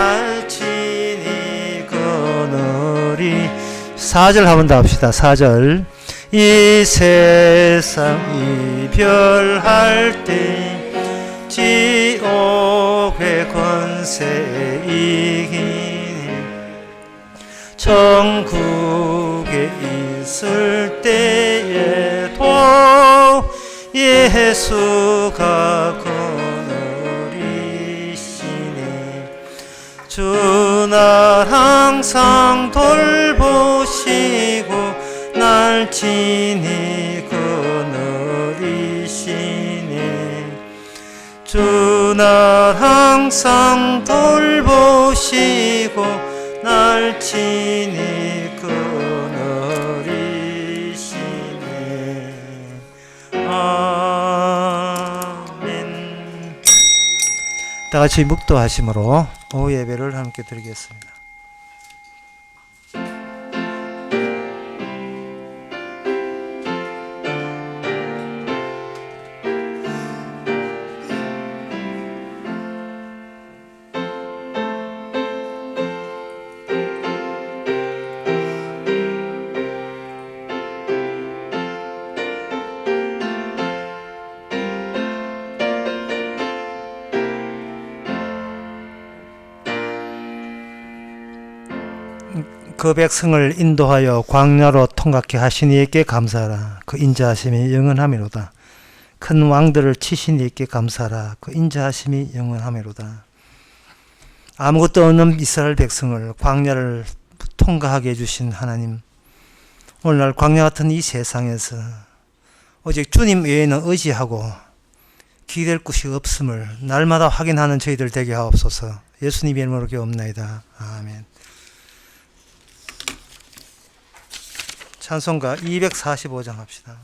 날 친히 거느리. 4절 한번 더 합시다. 4절. 이 세상 이별할 때 지옥의 권세 이기니 천국에 있을 때에도 예수가 거느리시네. 주 날 항상 돌보시고 날 친히 거느리시네. 주 날 항상 돌보시고 날 친히 거느리시네. 아멘. 다 같이 묵도하심으로 오후 예배를 함께 드리겠습니다. 그 백성을 인도하여 광야로 통각해 하신 이에게 감사하라. 그 인자하심이 영원하미로다. 큰 왕들을 치신 이에게 감사하라. 그 인자하심이 영원하미로다. 아무것도 없는 이스라엘 백성을 광야를 통과하게 해주신 하나님, 오늘날 광야 같은 이 세상에서 오직 주님 외에는 의지하고 기댈 곳이 없음을 날마다 확인하는 저희들 되게 하옵소서. 예수님의 이름으로 기도옵나이다. 아멘. 찬송가 245장 합시다.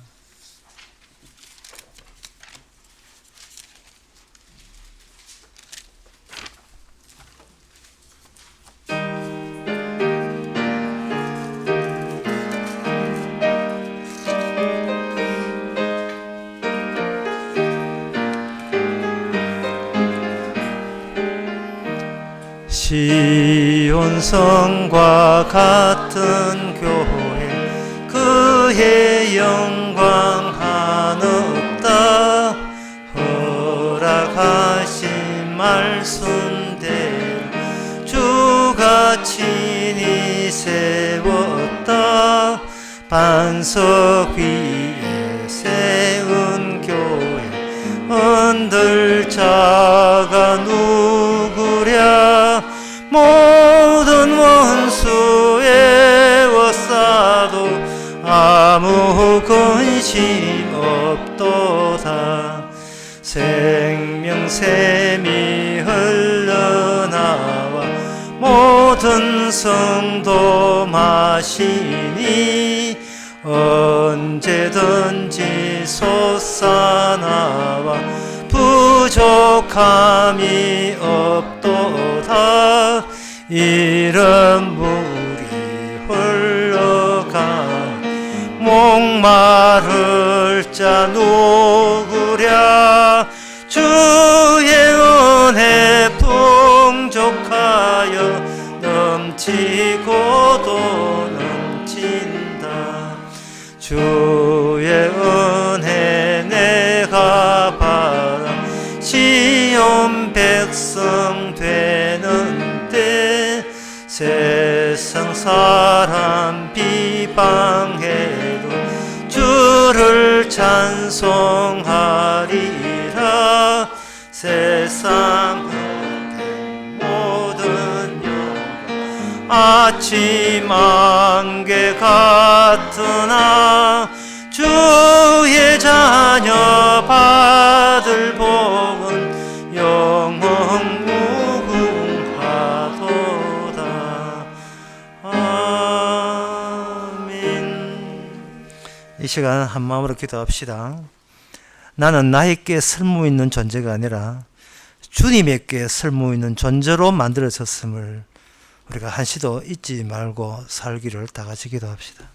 시온성과 같은 교회 그의 영광 한없다. 허락하신 말씀대로 주가 친히 세웠다. 반석 위에 세운 교회 흔들 자가 누구랴. 모든 원수 에워싸도 아무 근심 없도다. 생명샘이 흘러나와 모든 성도 마시니 언제든지 솟아나와 부족함이 없도다. 이런 물이 흘러가 목마를 자 누구랴. 주의 은혜 풍족하여 넘치고도 넘친다. 주의 은혜 내가 받아 시온 백성 되는데 세상 사람 비방해도 주를 찬송하리라. 세상 모든 영광 아침 안개 같으나 주의 자녀 받을 복은 영원 무궁하도다. 아멘. 이 시간 한마음으로 기도합시다. 나는 나에게 쓸모있는 존재가 아니라 주님에게 쓸모있는 존재로 만들어졌음을 우리가 한시도 잊지 말고 살기를 다 같이 기도합시다.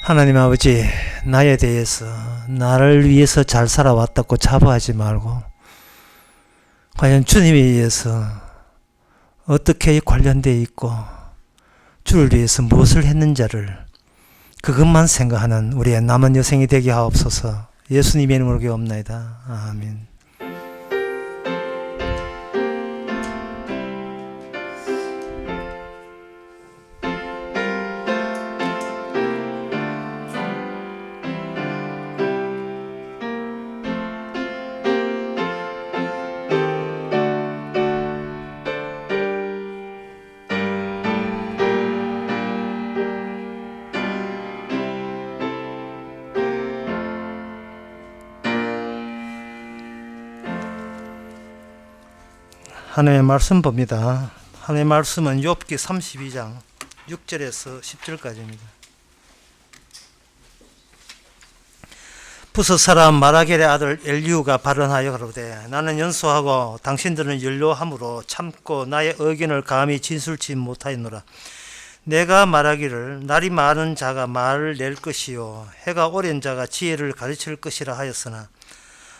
하나님 아버지, 나에 대해서 나를 위해서 잘 살아왔다고 자부하지 말고 과연 주님에 의해서 어떻게 관련되어 있고 주를 위해서 무엇을 했는지를 그것만 생각하는 우리의 남은 여생이 되게 하옵소서. 예수님의 이름으로 기도합나이다. 아멘. 하나님의 말씀 봅니다. 하나님의 말씀은 욥기 32장 6절에서 10절까지입니다. 부스 사람 마라겔의 아들 엘리후가 발언하여 가로되 나는 연소하고 당신들은 연로함으로 참고 나의 의견을 감히 진술치 못하였노라. 내가 말하기를 날이 많은 자가 말을 낼 것이요 해가 오랜 자가 지혜를 가르칠 것이라 하였으나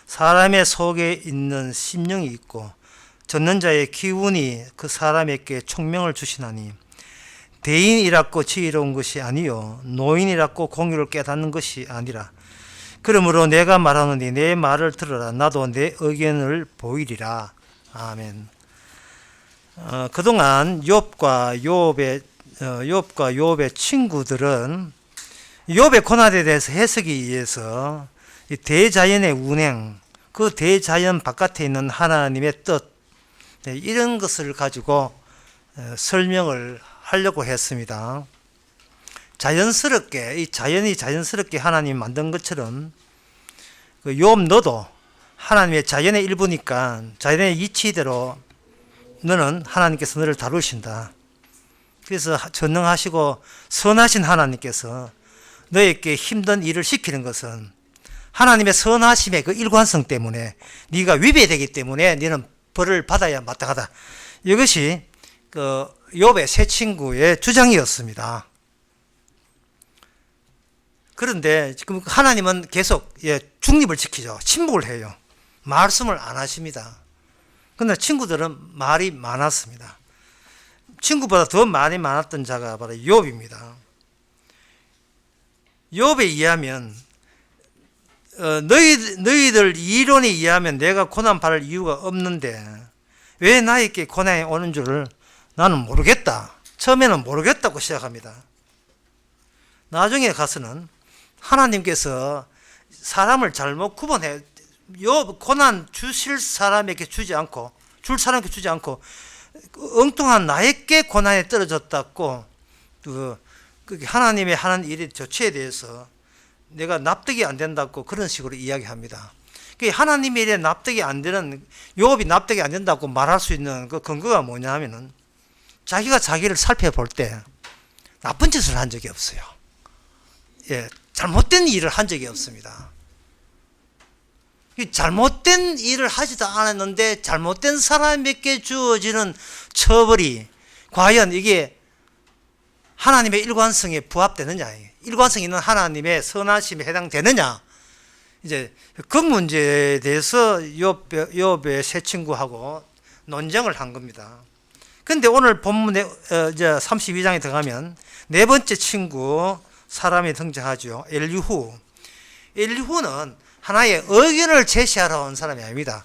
사람의 속에 있는 심령이 있고 젖는 자의 기운이 그 사람에게 총명을 주시나니 대인이라고 지혜로운 것이 아니요 노인이라고 공유를 깨닫는 것이 아니라 그러므로 내가 말하노니 내 말을 들으라. 나도 내 의견을 보이리라. 아멘. 그동안 욥과 욥의 친구들은 욥의 고난에 대해서 해석에 의해서 이 대자연의 운행, 그 대자연 바깥에 있는 하나님의 뜻, 이런 것을 가지고 설명을 하려고 했습니다. 자연스럽게, 이 자연이 자연스럽게 하나님 만든 것처럼 그 욥 너도 하나님의 자연의 일부니까 자연의 이치대로 너는 하나님께서 너를 다루신다. 그래서 전능하시고 선하신 하나님께서 너에게 힘든 일을 시키는 것은 하나님의 선하심의 그 일관성 때문에 네가 위배되기 때문에 너는 벌을 받아야 마땅하다. 이것이 그 욥의 세 친구의 주장이었습니다. 그런데 지금 하나님은 계속 중립을 지키죠. 침묵을 해요. 말씀을 안 하십니다. 그런데 친구들은 말이 많았습니다. 친구보다 더 말이 많았던 자가 바로 욥입니다. 욥에 의하면 너희들 이론에 의하면 내가 고난받을 이유가 없는데 왜 나에게 고난이 오는 줄을 나는 모르겠다. 처음에는 모르겠다고 시작합니다. 나중에 가서는 하나님께서 사람을 잘못 구분해 고난 주실 사람에게 주지 않고 줄 사람에게 주지 않고 엉뚱한 나에게 고난이 떨어졌다고 하나님의 하는 일의 조치에 대해서 내가 납득이 안 된다고 그런 식으로 이야기합니다. 하나님의 일에 납득이 안 되는, 욥이 납득이 안 된다고 말할 수 있는 그 근거가 뭐냐 하면은 자기가 자기를 살펴볼 때 나쁜 짓을 한 적이 없어요. 잘못된 일을 한 적이 없습니다. 잘못된 일을 하지도 않았는데 잘못된 사람에게 주어지는 처벌이 과연 이게 하나님의 일관성에 부합되느냐, 일관성 있는 하나님의 선하심에 해당되느냐, 이제 그 문제에 대해서 욥의 세 친구하고 논쟁을 한 겁니다. 근데 오늘 본문에 이제 32장에 들어가면 네 번째 친구 사람이 등장하죠. 엘리후는 하나의 의견을 제시하러 온 사람이 아닙니다.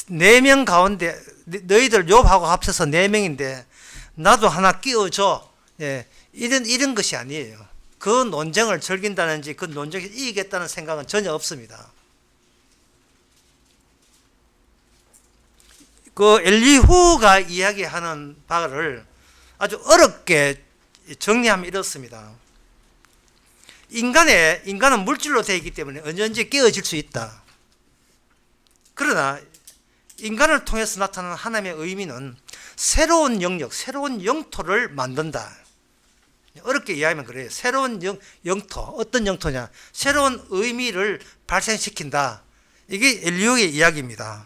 4명 가운데 너희들 욥하고 합쳐서 4명인데 나도 하나 끼워줘. 이런 것이 아니에요. 그 논쟁을 즐긴다는지 그 논쟁에 이기겠다는 생각은 전혀 없습니다. 그 엘리후가 이야기하는 바를 아주 어렵게 정리하면 이렇습니다. 인간은 물질로 되어 있기 때문에 언제든지 깨어질 수 있다. 그러나 인간을 통해서 나타나는 하나님의 의미는 새로운 영역, 새로운 영토를 만든다. 어렵게 이해하면 그래요. 새로운 영토, 어떤 영토냐? 새로운 의미를 발생시킨다. 이게 엘리후의 이야기입니다.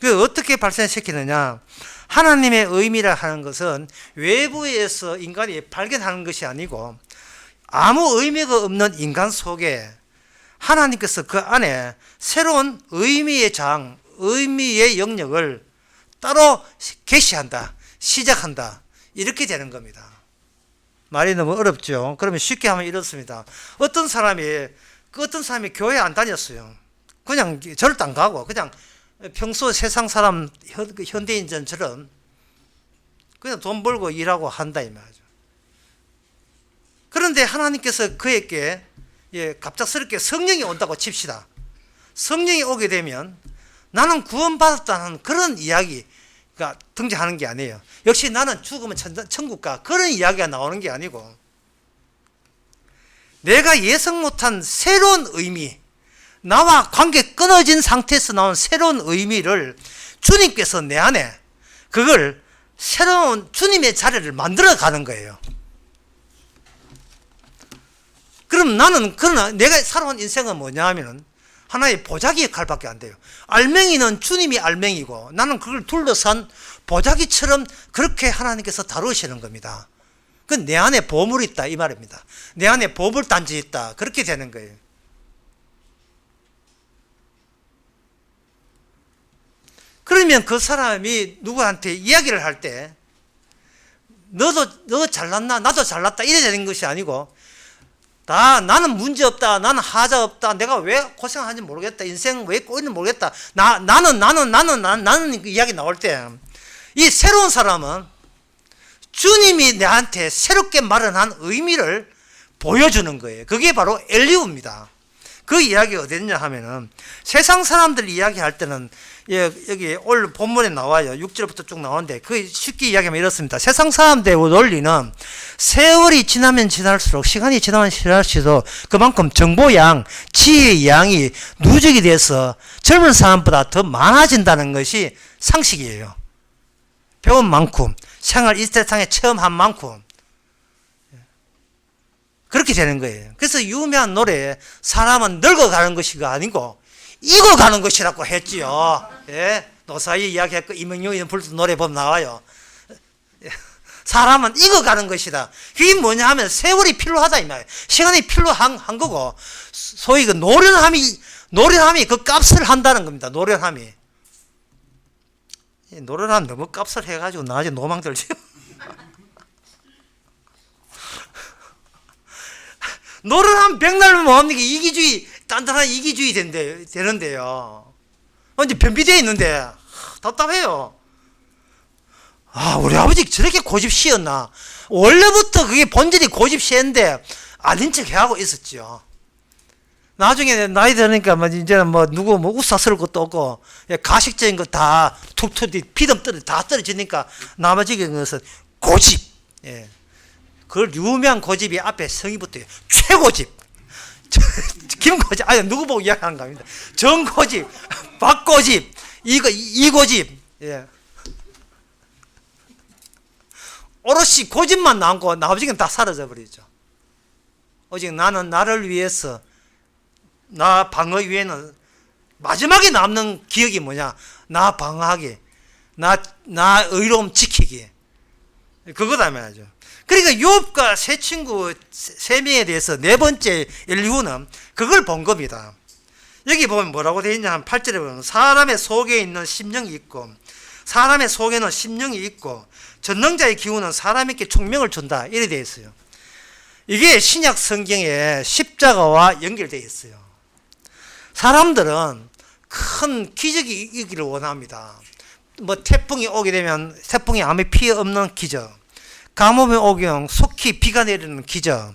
그 어떻게 발생시키느냐? 하나님의 의미라 하는 것은 외부에서 인간이 발견하는 것이 아니고 아무 의미가 없는 인간 속에 하나님께서 그 안에 새로운 의미의 장, 의미의 영역을 따로 계시한다, 시작한다, 이렇게 되는 겁니다. 말이 너무 어렵죠. 그러면 쉽게 하면 이렇습니다. 어떤 사람이 교회 안 다녔어요. 그냥 절도 안 가고 그냥 평소 세상 사람 현대인전처럼 그냥 돈 벌고 일하고 한다 이 말이죠. 그런데 하나님께서 그에게 갑작스럽게 성령이 온다고 칩시다. 성령이 오게 되면 나는 구원받았다는 그런 이야기가 등장하는 게 아니에요. 역시 나는 죽으면 천국 가, 그런 이야기가 나오는 게 아니고 내가 예상 못한 새로운 의미, 나와 관계 끊어진 상태에서 나온 새로운 의미를 주님께서 내 안에 그걸 새로운 주님의 자리를 만들어 가는 거예요. 그럼 그러나 내가 살아온 인생은 뭐냐 하면은 하나의 보자기 역할밖에 안 돼요. 알맹이는 주님이 알맹이고 나는 그걸 둘러싼 보자기처럼 그렇게 하나님께서 다루시는 겁니다. 그건 내 안에 보물이 있다 이 말입니다. 내 안에 보물단지 있다, 그렇게 되는 거예요. 그러면 그 사람이 누구한테 이야기를 할 때 너 잘났나 나도 잘났다 이래 되는 것이 아니고 나는 문제 없다, 나는 하자 없다, 내가 왜 고생하는지 모르겠다, 인생 왜 꼬이는지 모르겠다, 나는 그 이야기 나올 때 이 새로운 사람은 주님이 내한테 새롭게 마련한 의미를 보여주는 거예요. 그게 바로 엘리후입니다. 그 이야기가 어딨냐 하면은 세상 사람들 이야기할 때는 여기 오늘 본문에 나와요. 6절부터 쭉 나오는데 그 쉽게 이야기하면 이렇습니다. 세상 사람들의 논리는 세월이 지나면 지날수록, 시간이 지나면 지날수록 그만큼 정보양, 지혜의 양이 누적이 돼서 젊은 사람보다 더 많아진다는 것이 상식이에요. 배운 만큼, 생활 이 세상에 체험한 만큼 그렇게 되는 거예요. 그래서 유명한 노래에 사람은 늙어가는 것이가 아니고 익어가는 것이라고 했지요. 예? 노사이 이야기했고 이명용이 부르던 노래 보면 나와요. 사람은 익어가는 것이다. 그게 뭐냐 하면 세월이 필요하다 이 말이에요. 시간이 필요한 거고 소위 그 노련함이 그 값을 한다는 겁니다. 노련함이 너무 값을 해가지고 나중에 노망 들지. 노련함 백날 뭐합니까? 이기주의, 단단한 이기주의 되는데요. 이제 변비되어 있는데 답답해요. 우리 아버지 저렇게 고집시였나? 원래부터 그게 본질이 고집시인데 아닌 척 해하고 있었죠. 나중에 나이 드니까 이제는 누구 우사스러울 것도 없고 가식적인 거 다 툭툭 피듬 다 떨어지니까 나머지 것은 고집. 예. 그 유명한 고집이 앞에 성이 붙어요. 최고집. 김고집. 누구 보고 이야기하는 겁니다. 정고집, 박고집, 이고집. 예. 오롯이 고집만 남고 나머지는 다 사라져 버리죠. 오직 나는 나를 위해서 나 방어 위에는 마지막에 남는 기억이 뭐냐? 나 방어하기, 나 의로움 지키기. 그거다 말이죠. 그러니까 욥과 세 친구 세 명에 대해서 네 번째 엘리후는 그걸 본 겁니다. 여기 보면 뭐라고 되어 있냐 하면 8절에 보면 사람의 속에 있는 심령이 있고 사람의 속에는 심령이 있고 전능자의 기운은 사람에게 총명을 준다 이렇게 되어 있어요. 이게 신약 성경에 십자가와 연결되어 있어요. 사람들은 큰 기적이 있기를 원합니다. 태풍이 오게 되면 태풍이 아무 피해 없는 기적, 가뭄이 오면 속히 비가 내리는 기적,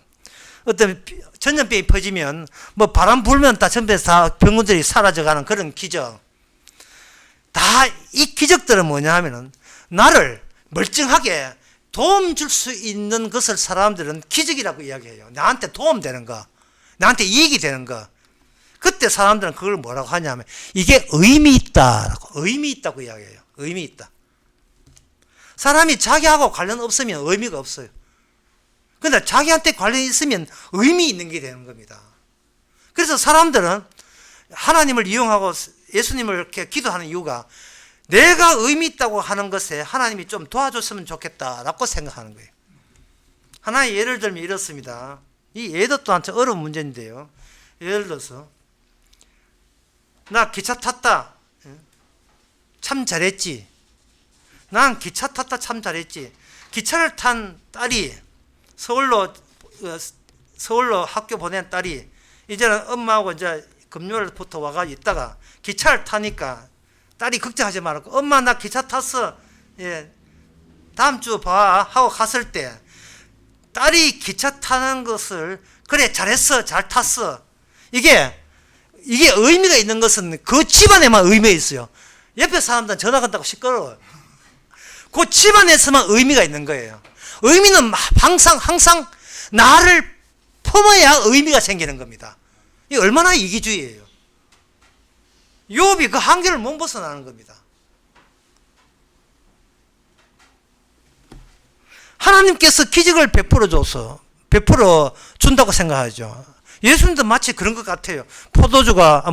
어떤 전염병이 퍼지면 바람 불면 다 전부에서 다 병원들이 사라져가는 그런 기적. 다 이 기적들은 뭐냐 하면은 나를 멀쩡하게 도움 줄 수 있는 것을 사람들은 기적이라고 이야기해요. 나한테 도움되는 거, 나한테 이익이 되는 거. 그때 사람들은 그걸 뭐라고 하냐면 이게 의미 있다라고, 의미 있다고 이야기해요. 의미 있다. 사람이 자기하고 관련 없으면 의미가 없어요. 그런데 자기한테 관련이 있으면 의미 있는 게 되는 겁니다. 그래서 사람들은 하나님을 이용하고 예수님을 이렇게 기도하는 이유가 내가 의미 있다고 하는 것에 하나님이 좀 도와줬으면 좋겠다라고 생각하는 거예요. 하나의 예를 들면 이렇습니다. 이 얘도 또한 참 어려운 문제인데요. 예를 들어서 나 기차 탔다. 참 잘했지. 난 기차 탔다 참 잘했지. 기차를 탄 딸이 서울로 학교 보낸 딸이 이제는 엄마하고 이제 금요일부터 와가지고 있다가 기차를 타니까 딸이 걱정하지 말고 엄마 나 기차 탔어. 예, 다음 주 봐 하고 갔을 때 딸이 기차 타는 것을 그래 잘했어 잘 탔어 이게 의미가 있는 것은 그 집안에만 의미가 있어요. 옆에 사람들은 전화 간다고 시끄러워요. 그 집안에서만 의미가 있는 거예요. 의미는 항상 나를 품어야 의미가 생기는 겁니다. 이게 얼마나 이기주의예요. 욥이 그 한계를 못 벗어나는 겁니다. 하나님께서 기적을 베풀어 준다고 생각하죠. 예수님도 마치 그런 것 같아요.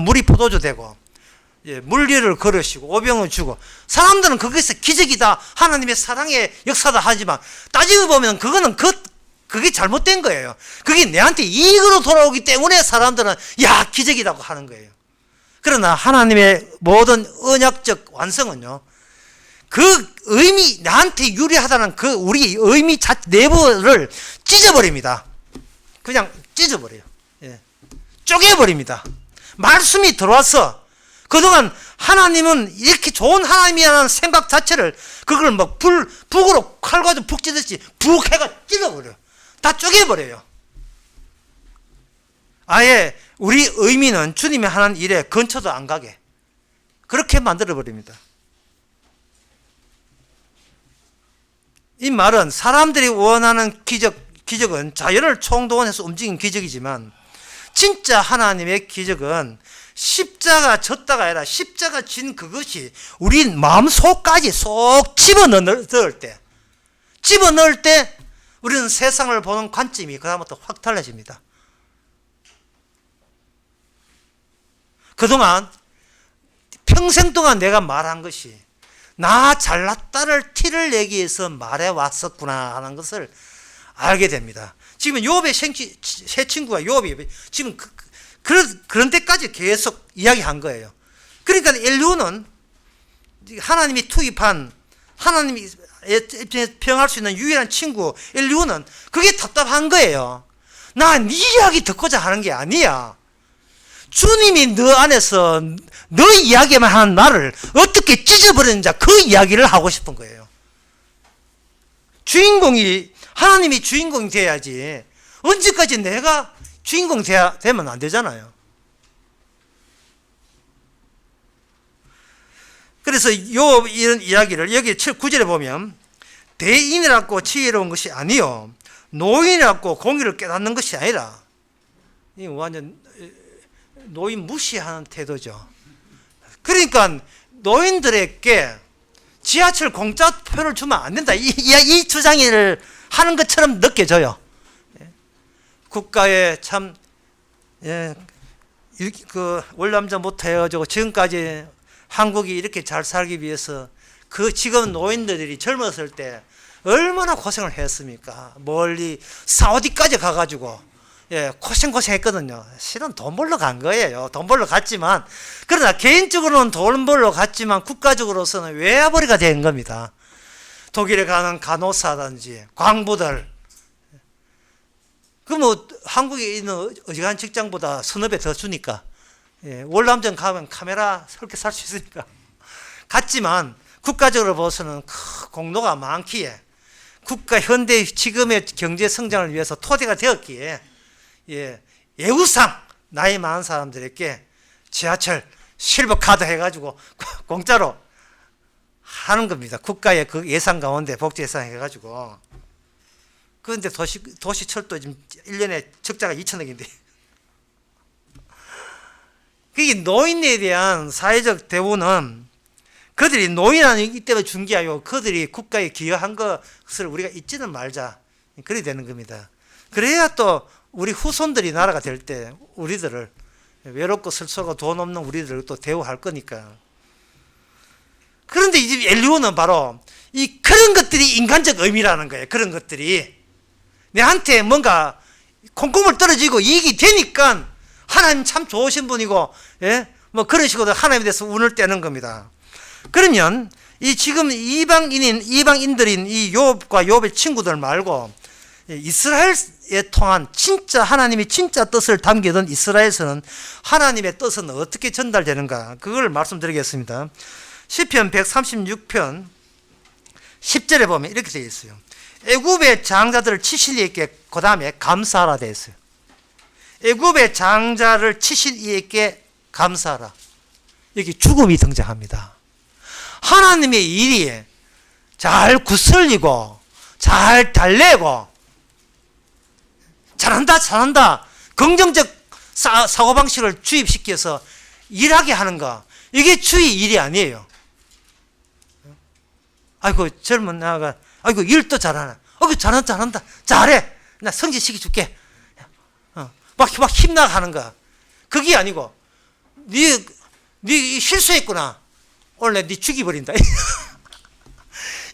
물이 포도주 되고, 예, 물 위를 걸으시고, 오병을 주고, 사람들은 거기서 기적이다, 하나님의 사랑의 역사다 하지만, 따지고 보면 그게 잘못된 거예요. 그게 내한테 이익으로 돌아오기 때문에 사람들은, 야, 기적이라고 하는 거예요. 그러나 하나님의 모든 언약적 완성은요, 그 나한테 유리하다는 그 우리 의미 내부를 찢어버립니다. 그냥 찢어버려요. 예. 쪼개버립니다. 말씀이 들어와서 그동안 하나님은 이렇게 좋은 하나님이라는 생각 자체를 그걸 막 북으로 칼 가지고 북 찢듯이 북 해가 찢어버려요. 다 쪼개버려요. 아예 우리 의미는 주님이 하는 일에 근처도 안 가게 그렇게 만들어버립니다. 이 말은 사람들이 원하는 기적은 자연을 총동원해서 움직인 기적이지만 진짜 하나님의 기적은 십자가 졌다가 아니라 십자가 진 그것이 우리 마음속까지 쏙 집어넣을 때 우리는 세상을 보는 관점이 그다음부터 확 달라집니다. 그동안 평생 동안 내가 말한 것이 나 잘났다를 티를 내기 위해서 말해왔었구나 하는 것을 알게 됩니다. 지금 욥의 새 친구가 욥이 지금 그런 데까지 계속 이야기한 거예요. 그러니까 엘리후는 하나님이 투입한 하나님이 평할 수 있는 유일한 친구 엘리후는 그게 답답한 거예요. 나 네 이야기 듣고자 하는 게 아니야. 주님이 너 안에서 너 이야기만 하는 나를 어떻게 찢어버리는지 그 이야기를 하고 싶은 거예요. 하나님이 주인공이 돼야지 언제까지 내가 주인공 되면 안 되잖아요. 그래서 이런 이야기를 여기 9절에 보면 대인이라고 지혜로운 것이 아니요 노인이라고 공의를 깨닫는 것이 아니라 이 완전 노인 무시하는 태도죠. 그러니까 노인들에게 지하철 공짜표를 주면 안 된다. 이 주장을 하는 것처럼 느껴져요. 국가에 참, 월남전부터 해가지고 지금까지 한국이 이렇게 잘 살기 위해서 지금 노인들이 젊었을 때 얼마나 고생을 했습니까? 멀리 사우디까지 가가지고 고생했거든요. 실은 돈 벌러 간 거예요. 돈 벌러 갔지만 그러나 개인적으로는 돈 벌러 갔지만 국가적으로서는 외화벌이가 된 겁니다. 독일에 가는 간호사든지 광부들 한국에 있는 어지간한 직장보다 서너 배 더 주니까 월남전 가면 카메라 설계 살 수 있으니까 갔지만 국가적으로 봐서는 공로가 많기에 국가 현대 지금의 경제 성장을 위해서 토대가 되었기에 예우상 나이 많은 사람들에게 지하철 실버 카드 해가지고 공짜로 하는 겁니다. 국가의 그 예산 가운데 복지 예산 해가지고. 그런데 도시철도 지금 1년에 적자가 2천억인데. 그게 노인에 대한 사회적 대우는 그들이 노인이기 때문에 준 게 아니고 그들이 국가에 기여한 것을 우리가 잊지는 말자. 그래 되는 겁니다. 그래야 또 우리 후손들이 나라가 될 때 우리들을 외롭고 슬프고 돈 없는 우리들을 또 대우할 거니까. 그런데 이 엘리후는 바로 그런 것들이 인간적 의미라는 거예요. 그런 것들이 내한테 뭔가 콩고물 떨어지고 이익이 되니까 하나님 참 좋으신 분이고, 예? 뭐 그런 식으로 하나님에 대해서 운을 떼는 겁니다. 그러면 이 지금 이방인들인 이 욥과 욥의 친구들 말고 이스라엘에 통한 진짜 하나님이 진짜 뜻을 담기던 이스라엘에서는 하나님의 뜻은 어떻게 전달되는가, 그걸 말씀드리겠습니다. 시편 136편 10절에 보면 이렇게 되어 있어요. 애굽의 장자들을 치신 이에게 그 다음에 감사하라 되어 있어요. 애굽의 장자를 치신 이에게 감사하라. 여기 죽음이 등장합니다. 하나님의 일이 잘 구슬리고 잘 달래고 잘한다 긍정적 사고방식을 주입시켜서 일하게 하는 거, 이게 주의 일이 아니에요. 아이고 젊은 나가 아이고 일도 잘하나, 아이고 잘한다 잘해, 나 성질시켜줄게, 막 힘나게 하는 거, 그게 아니고 네 실수했구나, 원래 네 죽여버린다.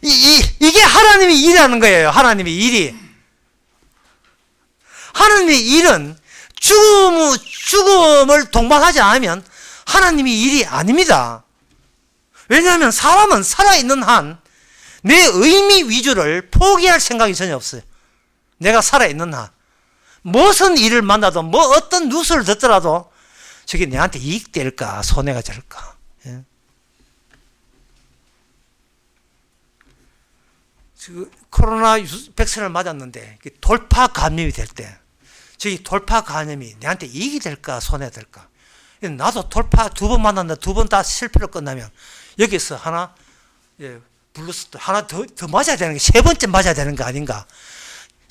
이게 하나님의 일이라는 거예요. 하나님의 일이. 하나님의 일은 죽음을 동반하지 않으면 하나님의 일이 아닙니다. 왜냐하면 사람은 살아있는 한 내 의미 위주를 포기할 생각이 전혀 없어요. 내가 살아있는 한 무슨 일을 만나도 뭐 어떤 뉴스를 듣더라도 저게 내한테 이익 될까 손해가 될까. 예? 코로나 백신을 맞았는데 돌파 감염이 될 때 저기 돌파 감염이 내한테 이익이 될까 손해가 될까. 나도 돌파 2번 맞았는데 2번 다 실패로 끝나면 여기서 하나 블루스 하나 더 맞아야 되는 게 3번째 맞아야 되는 거 아닌가.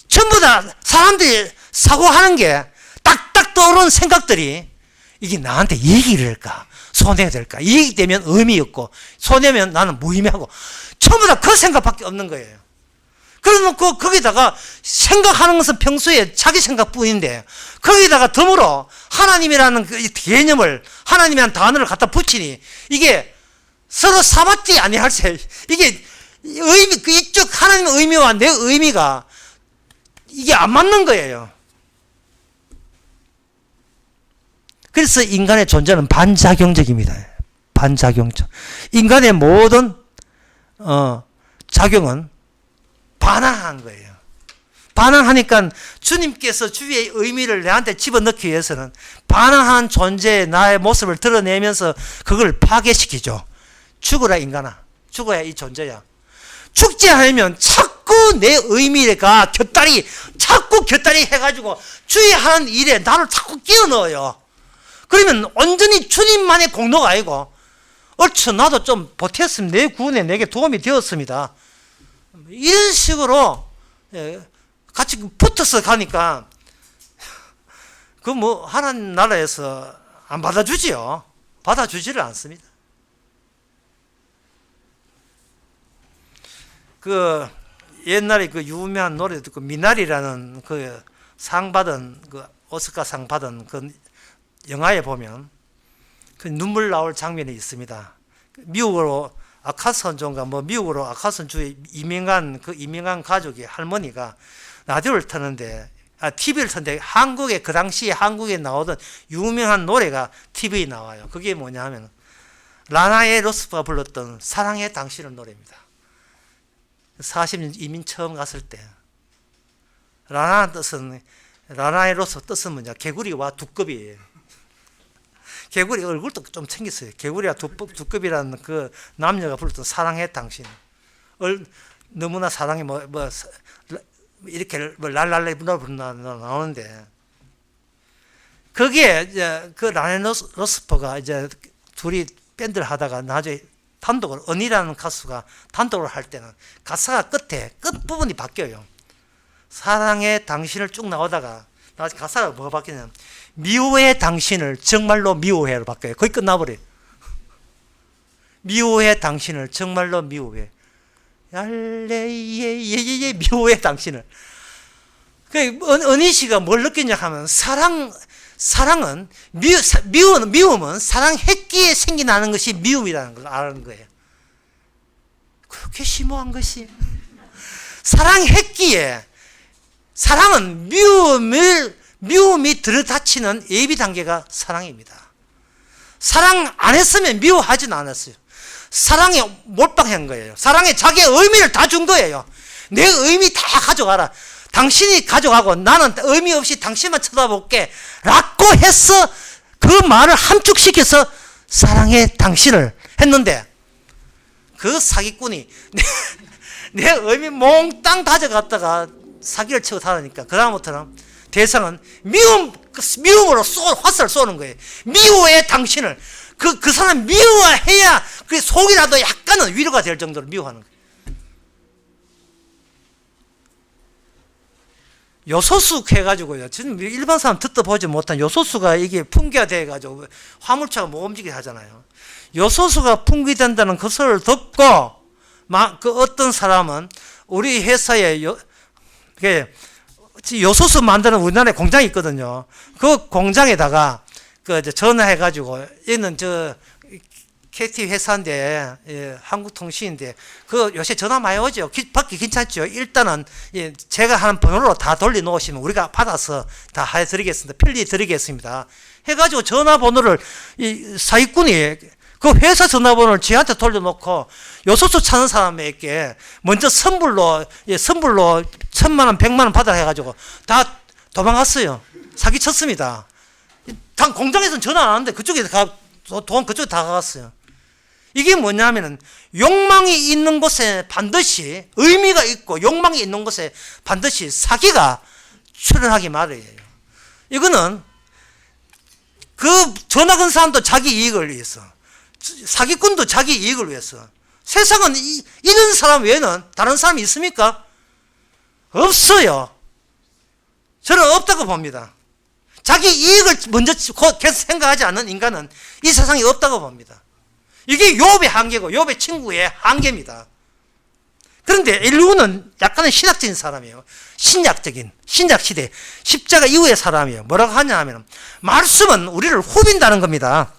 전부 다 사람들이 사고하는 게 딱딱 떠오르는 생각들이 이게 나한테 이익이 될까 손해가 될까. 이익이 되면 의미 없고 손해면 나는 무의미하고 전부 다 그 생각밖에 없는 거예요. 그래놓고 거기다가 생각하는 것은 평소에 자기 생각뿐인데 거기다가 덤으로 하나님이라는 그 개념을, 하나님이라는 단어를 갖다 붙이니 이게 서로 사맞지 아니할세. 이게 의미, 이쪽 하나님의 의미와 내 의미가 이게 안 맞는 거예요. 그래서 인간의 존재는 반작용적입니다. 반작용적. 인간의 모든 작용은 반항한 거예요. 반항하니까 주님께서 주위의 의미를 내한테 집어넣기 위해서는 반항한 존재의 나의 모습을 드러내면서 그걸 파괴시키죠. 죽어라 인간아. 죽어야 이 존재야. 죽지 않으면 자꾸 내 의미가 자꾸 곁다리 해가지고 주위 하는 일에 나를 자꾸 끼워 넣어요. 그러면 온전히 주님만의 공로가 아니고 얼추 나도 좀 보탰으면 내 구원에 내게 도움이 되었습니다. 이런 식으로 같이 붙어서 가니까 그 뭐 하나님 나라에서 안 받아주지요. 받아주지를 않습니다. 그 옛날에 그 유명한 노래 듣고 미나리라는 그 상 받은 그 오스카 상 받은 그 영화에 보면 그 눈물 나올 장면이 있습니다. 미국으로 아카선주인가 뭐 미국으로 아카선주에 이민간 가족이 할머니가 라디오를 트는데 TV를 트는데 한국에 그 당시에 한국에 나오던 유명한 노래가 TV에 나와요. 그게 뭐냐면 라나의 로스프가 불렀던 사랑의 당신을 노래입니다. 40년 이민 처음 갔을 때 라나의 로스 뜻은 뭐냐? 개구리와 두꺼비예요. 개구리 얼굴도 좀 생겼어요. 개구리와 두꺼비라는 그 남녀가 불렀던 사랑의 당신. 너무나 사랑이 이렇게 랄랄레 나오는데 거기에 이제 그 라네 로스퍼가 이제 둘이 밴드를 하다가 나중에 단독으로 은이라는 가수가 단독으로 할 때는 가사가 끝부분이 바뀌어요. 사랑의 당신을 쭉 나오다가 나중에 가사가 뭐가 바뀌냐면 미워해 당신을 정말로 미워해로 바뀌어요. 거의 끝나버려요. 미워해 당신을 정말로 미워해. 얄레예예예 미워해 당신을. 은희 씨가 뭘 느꼈냐 하면 사랑은 미움은 사랑했기에 생겨나는 것이 미움이라는 걸 아는 거예요. 그렇게 심오한 것이 사랑했기에 사랑은 미움이 들이닥치는 예비 단계가 사랑입니다. 사랑 안 했으면 미워하지는 않았어요. 사랑에 몰빵한 거예요. 사랑에 자기의 의미를 다 준 거예요. 내 의미 다 가져가라. 당신이 가져가고 나는 의미 없이 당신만 쳐다볼게 라고 해서 그 말을 함축시켜서 사랑해 당신을 했는데, 그 사기꾼이 내 의미 몽땅 가져갔다가 사기를 치고 살아니까 그 다음부터는 대상은 미움으로 화살을 쏘는 거예요. 미워해 당신을. 그 사람 미워해야 그 속이라도 약간은 위로가 될 정도로 미워하는 거예요. 요소수 해가지고요. 지금 일반 사람 듣도 보지 못한 요소수가 이게 풍기화돼가지고 화물차가 못 움직이게 하잖아요. 요소수가 풍기된다는 것을 듣고 그 어떤 사람은 우리 회사에 요소수 만드는 우리나라에 공장이 있거든요. 그 공장에다가 전화해가지고 얘는 KT 회사인데, 한국통신인데, 요새 전화 많이 오죠. 받기 괜찮죠. 일단은, 제가 하는 번호로 다 돌려놓으시면 우리가 받아서 다 해드리겠습니다. 편리 드리겠습니다. 해가지고 전화번호를, 사기꾼이 그 회사 전화번호를 지한테 돌려놓고 요소수 찾는 사람에게 먼저 선불로 1,000만원, 100만원 받아라 해가지고 다 도망갔어요. 사기 쳤습니다. 당 공장에서는 전화 안 하는데 그쪽에 돈 그쪽에 다 가갔어요. 이게 뭐냐면은 욕망이 있는 곳에 반드시 의미가 있고 욕망이 있는 곳에 반드시 사기가 출현하기 마련이에요. 이거는 그 전화 건 사람도 자기 이익을 위해서, 사기꾼도 자기 이익을 위해서. 세상은 이런 사람 외에는 다른 사람이 있습니까? 없어요. 저는 없다고 봅니다. 자기 이익을 먼저 계속 생각하지 않는 인간은 이 세상에 없다고 봅니다. 이게 욥의 한계고 욥의 친구의 한계입니다. 그런데 엘리후는 약간은 신학적인 사람이에요. 신약시대 십자가 이후의 사람이에요. 뭐라고 하냐 하면 말씀은 우리를 후빈다는 겁니다.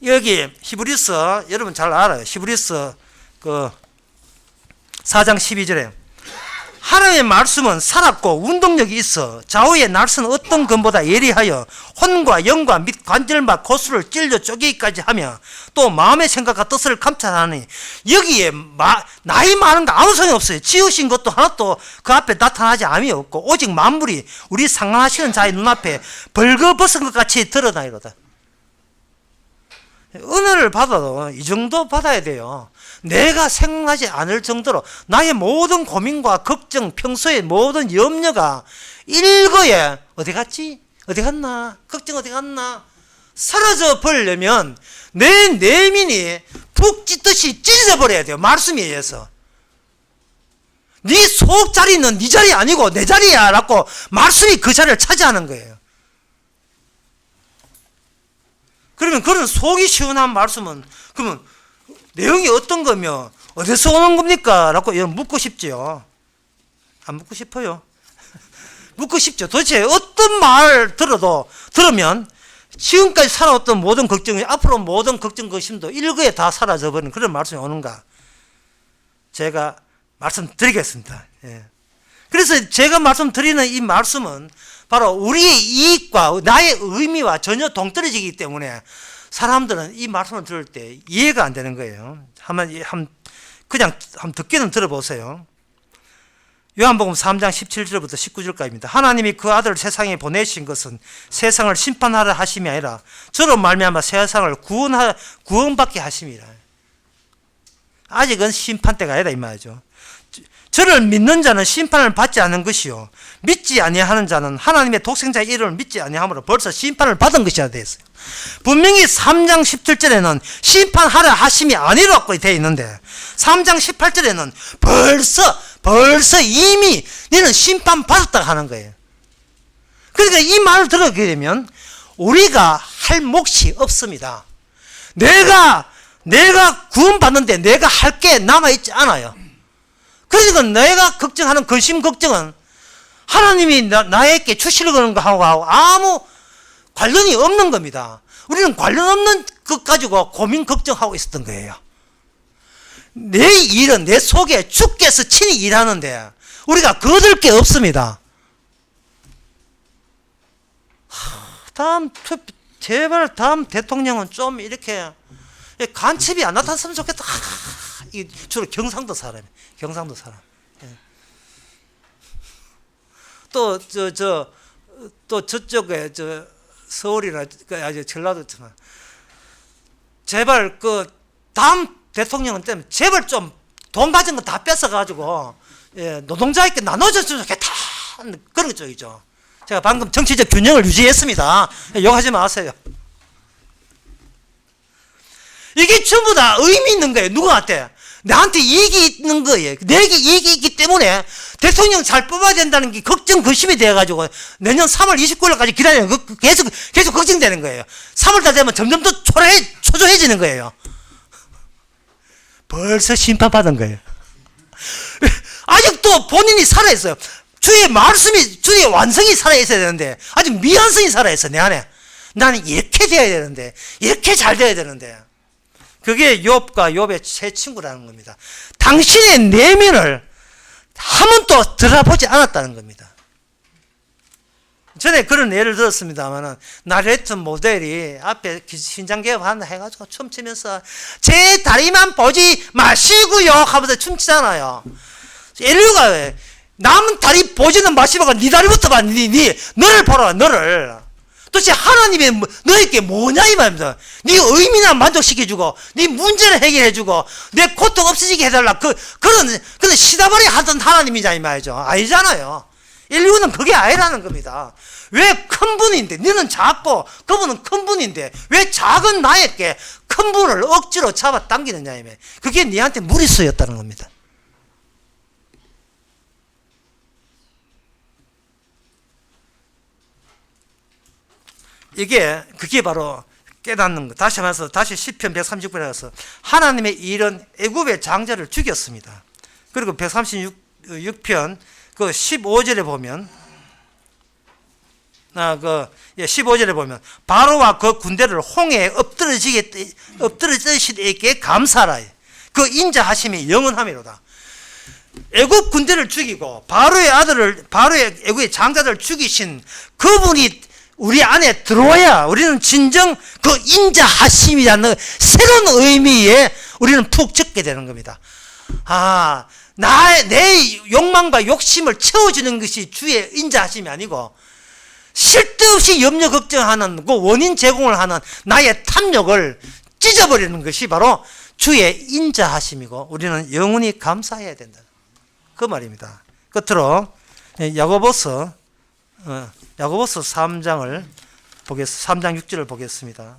여기 히브리서 여러분 잘 알아요. 히브리서 4장 12절에 하나님의 말씀은 살았고 운동력이 있어 좌우의 날선 어떤 검보다 예리하여 혼과 영과 및 관절과 고수를 찔려 쪼개기까지 하며 또 마음의 생각과 뜻을 감찰하니 여기에 나이 많은 거 아무 소용이 없어요. 지으신 것도 하나도 그 앞에 나타나지 암이 없고 오직 만물이 우리 상관하시는 자의 눈앞에 벌거벗은 것 같이 드러나이로다. 은혜를 받아도 이 정도 받아야 돼요. 내가 생각하지 않을 정도로 나의 모든 고민과 걱정, 평소의 모든 염려가 일거에 어디 갔지? 어디 갔나? 걱정 어디 갔나? 사라져 버리려면 내 내면이 푹 찢듯이 찢어버려야 돼요. 말씀에 의해서. 네 속 자리는 네 자리 아니고 내 자리야 라고 말씀이 그 자리를 차지하는 거예요. 그러면 그런 속이 시원한 말씀은 그러면 내용이 어떤 거며 어디서 오는 겁니까? 라고 묻고 싶지요. 안 묻고 싶어요. 묻고 싶죠. 도대체 어떤 말 들으면 지금까지 살아왔던 모든 걱정이 앞으로 모든 걱정 걱심도 일거에 다 사라져버리는 그런 말씀이 오는가? 제가 말씀드리겠습니다. 예. 그래서 제가 말씀드리는 이 말씀은 바로 우리의 이익과 나의 의미와 전혀 동떨어지기 때문에 사람들은 이 말씀을 들을 때 이해가 안 되는 거예요. 그냥 한번 듣기는 들어보세요. 요한복음 3장 17절부터 19절까지입니다. 하나님이 그 아들을 세상에 보내신 것은 세상을 심판하려 하심이 아니라 저로 말미암아 세상을 구원받게 하심이라. 아직은 심판 때가 아니다 이 말이죠. 저를 믿는 자는 심판을 받지 않는 것이요 믿지 아니하는 자는 하나님의 독생자의 이름을 믿지 아니함으로 벌써 심판을 받은 것이라 되어 있어요. 분명히 3장 17절에는 심판하려 하심이 아니라고 되어 있는데 3장 18절에는 벌써 이미 너는 심판받았다고 하는 거예요. 그러니까 이 말을 들었게 되면 우리가 할 몫이 없습니다. 내가 구원받는데 내가 할 게 남아있지 않아요. 그러니까 내가 걱정하는 근심 걱정은 하나님이 나에게 주시려고 하는 거하고 아무 관련이 없는 겁니다. 우리는 관련 없는 것 가지고 고민 걱정하고 있었던 거예요. 내 일은 내 속에 주께서 친히 일하는데 우리가 거둘 게 없습니다. 제발 다음 대통령은 좀 이렇게 간첩이 안 나타났으면 좋겠다. 이 주로 경상도 사람이에요. 경상도 사람. 또 저쪽에 서울이나 아주 전라도지만 제발 그 다음 대통령은 때문에 제발 좀 돈 가진 거 다 뺏어가지고 노동자에게 나눠줬으면 좋겠다. 그런 쪽이죠. 제가 방금 정치적 균형을 유지했습니다. 욕하지 마세요. 이게 전부 다 의미 있는 거예요. 누구한테? 나한테 이익이 있는 거예요. 내게 이익이 있기 때문에 대통령 잘 뽑아야 된다는 게 걱정, 근심이 돼가지고 내년 3월 29일까지 기다리는 계속 걱정되는 거예요. 3월 달 되면 점점 더 초조해지는 거예요. 벌써 심판받은 거예요. 아직도 본인이 살아있어요. 주의 말씀이, 주의 완성이 살아있어야 되는데 아직 미완성이 살아있어 내 안에. 나는 이렇게 돼야 되는데, 이렇게 잘 돼야 되는데. 그게 욥과 욥의 새 친구라는 겁니다. 당신의 내면을 한 번도 들어보지 않았다는 겁니다. 전에 그런 예를 들었습니다만은 나레이트 모델이 앞에 신장개업 한다 해가지고 춤추면서 제 다리만 보지 마시고요 하면서 춤추잖아요. 인류가 왜 남은 다리 보지는 마시고 네 다리부터 봐. 너를 보라. 너를. 도대체 하나님의 너에게 뭐냐 이 말입니다. 네 의미나 만족시켜주고 네 문제를 해결해주고 내 고통 없어지게 해달라. 그런 시다발이 하던 하나님이자 이 말이죠. 아니잖아요. 인류는 그게 아니라는 겁니다. 왜 큰 분인데 너는 작고 그분은 큰 분인데 왜 작은 나에게 큰 분을 억지로 잡아당기느냐 이 말. 그게 네한테 무리수였다는 겁니다. 그게 바로 깨닫는 거. 다시 말해서 다시 시편 139편에 가서 하나님의 일은 애굽의 장자를 죽였습니다. 그리고 136편 그 15절에 보면 15절에 보면 바로와 그 군대를 홍해에 엎드러지시게 감사하라. 그 인자하심이 영원함이로다. 애굽 군대를 죽이고 바로의 애굽의 장자들을 죽이신 그분이 우리 안에 들어와야 우리는 진정 그 인자하심이라는 새로운 의미에 우리는 푹 젖게 되는 겁니다. 내 욕망과 욕심을 채워주는 것이 주의 인자하심이 아니고 쓸데없이 염려 걱정하는 그 원인 제공을 하는 나의 탐욕을 찢어버리는 것이 바로 주의 인자하심이고 우리는 영원히 감사해야 된다. 그 말입니다. 끝으로 야고보서 3장 6절을 보겠습니다.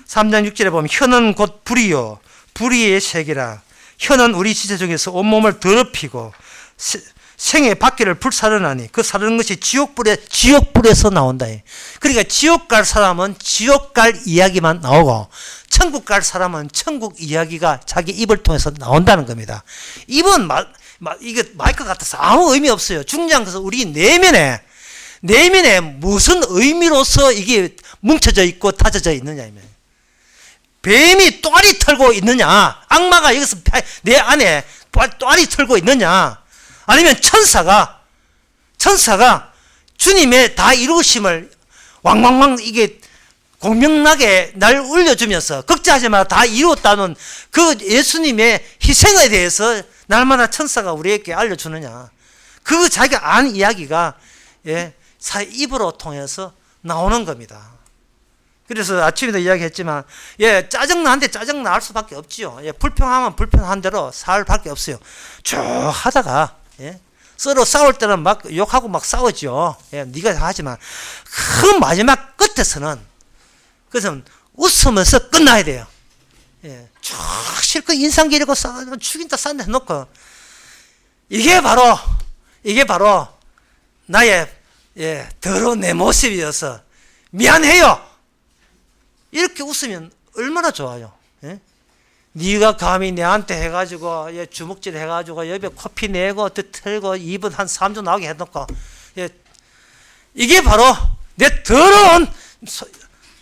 3장 6절에 보면 혀는 곧 불이요 불의의 세계라. 혀는 우리 지체 중에서 온몸을 더럽히고 생의 바퀴를 불사르나니 그 사르는 것이 지옥불에서 나온다. 그러니까 지옥 갈 사람은 지옥 갈 이야기만 나오고 천국 갈 사람은 천국 이야기가 자기 입을 통해서 나온다는 겁니다. 입은 이게 마이크 같아서 아무 의미 없어요. 중요한 것은 우리 내면에 무슨 의미로서 이게 뭉쳐져 있고 다져져 있느냐. 뱀이 또아리 털고 있느냐, 악마가 여기서 내 안에 또아리 털고 있느냐, 아니면 천사가 주님의 다 이루심을 왕왕왕 이게 공명나게 날 울려주면서 걱정하지 마라 다 이루었다는 그 예수님의 희생에 대해서 날마다 천사가 우리에게 알려주느냐. 그 자기가 아는 이야기가 입으로 통해서 나오는 겁니다. 그래서 아침에도 이야기했지만 짜증나는데 짜증날 수밖에 없지요. 불평하면 불평한 대로 살 밖에 없어요. 쭉 하다가 서로 싸울 때는 막 욕하고 막 싸우죠. 네가 하지만 그 마지막 끝에서는 그래서 웃으면서 끝나야 돼요. 쭉 실컷 인상 기르고 죽인다 싼다 해놓고 이게 바로 나의 더러운 내 모습이어서 미안해요. 이렇게 웃으면 얼마나 좋아요. 네가 감히 내한테 해가지고 주먹질 해가지고 옆에 코피 내고 털고 입은 한 3주 나오게 해놓고 이게 바로 내 더러운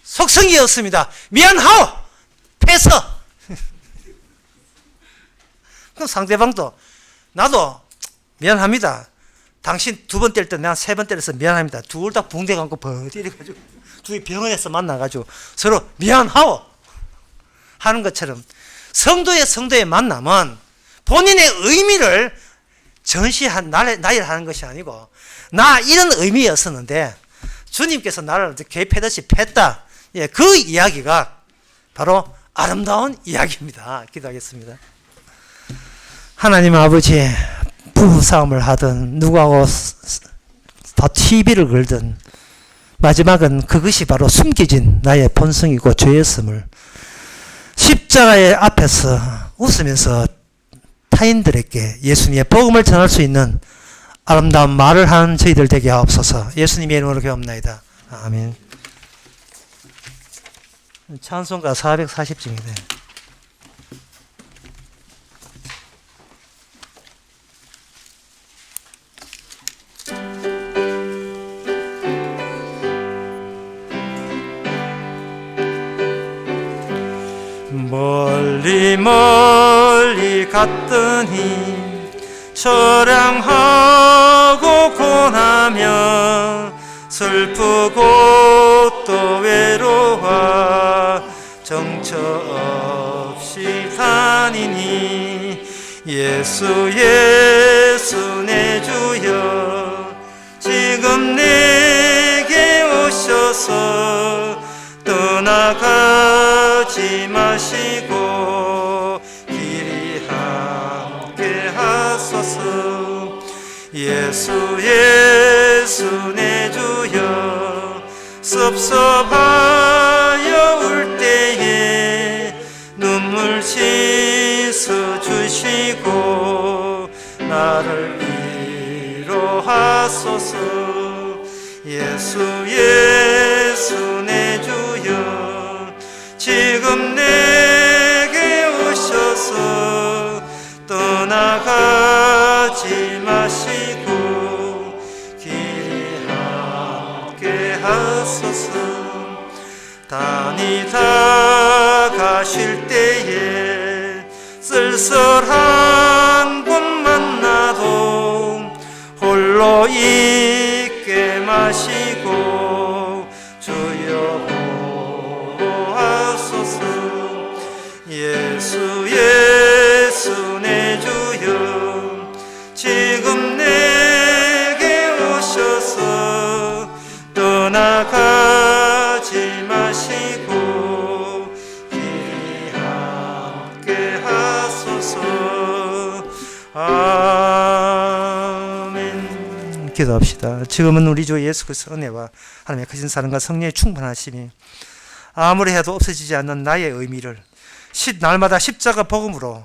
속성이었습니다. 미안하오 패서 그럼 상대방도 나도 미안합니다. 당신 2번 때릴 때 내가 3번 때려서 미안합니다. 둘 다 붕대 감고 버디려가지고 둘이 병원에서 만나가지고 서로 미안하오 하는 것처럼 성도의 만남은 본인의 의미를 전시한 나열을 하는 것이 아니고 나 이런 의미였었는데 주님께서 나를 개패듯이 팼다. 예, 그 이야기가 바로 아름다운 이야기입니다. 기도하겠습니다. 하나님 아버지, 부부싸움을 하든 누구하고 다 TV를 걸든 마지막은 그것이 바로 숨겨진 나의 본성이고 죄였음을 십자가의 앞에서 웃으면서 타인들에게 예수님의 복음을 전할 수 있는 아름다운 말을 하는 저희들 되게 하옵소서. 예수님의 이름으로 기도합나이다. 아멘. 찬송가 440중이네. 멀리 멀리 갔더니 처량하고 고나며 슬프고 또 외로워 정처 없이 다니니 예수 예수 내 주여 지금 내게 오셔서 떠나가지 마시고 길이 함께 하소서. 예수 예수 내 주여 섭섭하여 울 때에 눈물 씻어 주시고 나를 위로하소서. 예수 예수 내 주여 지금 내게 오셔서 떠나가지 마시고 길이 함께 하소서. 다니다 가실 때에 쓸쓸한 곳 만나도 홀로 있게 마시고 주여 보호하소서. 예수 예수 내 주여 지금 내게 오셔서 떠나가지 마시고 길이 함께 하소서. 아멘. 기도합시다. 지금은 우리 주 예수 그리스도의 은혜와 하나님의 크신 사랑과 성령의 충만하심이 아무리 해도 없어지지 않는 나의 의미를 날마다 십자가 복음으로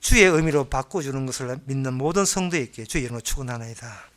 주의 의미로 바꿔주는 것을 믿는 모든 성도에게 주의 이름으로 축원하나이다.